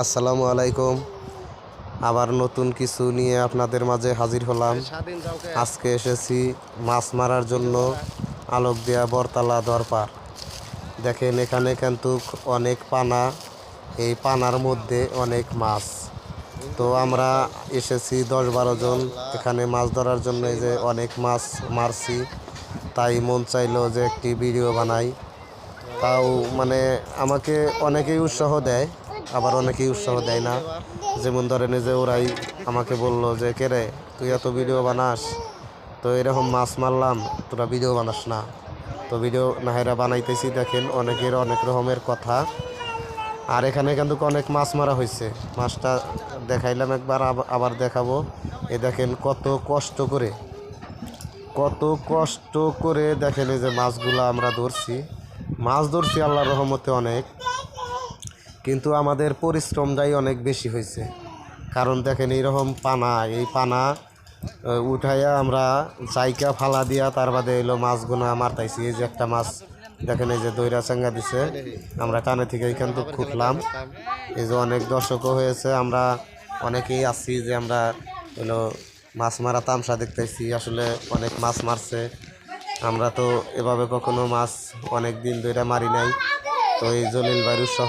আসসালামু আলাইকুম। আবার নতুন কিছু নিয়ে আপনাদের মাঝে হাজির হলাম। আজকে এসেছি মাছ মারার জন্য আলোকদিয়া বরতলা দরপার। দেখেন এখানে কিন্তু অনেক পানা, এই পানার মধ্যে অনেক মাছ। তো আমরা এসেছি 10-12 জন এখানে মাছ ধরার জন্য। এই যে অনেক মাছ মারছি, তাই মন চাইলো যে একটি ভিডিও বানাই। তাও মানে আমাকে অনেকেই উৎসাহ দেয়, আবার অনেকেই উৎসাহ দেয় না। যেমন ধরেন যে ওরাই আমাকে বললো যে কে রে, তুই এত ভিডিও বানাস, তো এরকম মাছ মারলাম, তোরা ভিডিও বানাস না। তো ভিডিও নাহেরা বানাইতেছি। দেখেন অনেকের অনেক রকমের কথা। আর এখানে কিন্তু অনেক মাছ মারা হয়েছে। মাছটা দেখাইলাম একবার, আবার দেখাবো। এ দেখেন কত কষ্ট করে দেখেন এই যে মাছগুলো আমরা মাছ ধরছি আল্লাহর রহমতে অনেক, কিন্তু আমাদের পরিশ্রমটাই অনেক বেশি হয়েছে। কারণ দেখেন এই পানা উঠাইয়া আমরা জায়গা ফালা দিয়া তার বাদে এলো মাছগুনা মারতাইছি। এই যে একটা মাছ দেখেন, এই যে দইরা চাঙ্গা দিছে, আমরা কানে থেকে এইখান তো খুঁটলাম। এই যে অনেক দর্শকও হয়েছে, আমরা অনেকেই আছি যে আমরা হলো মাছ মারা তামসা দেখতেছি। আসলে অনেক মাছ মারছে, আমরা তো এভাবে কখনো মাছ অনেক দিন ধরে মারি নাই। তো এই জলিল ভাইয়ের উৎসাহ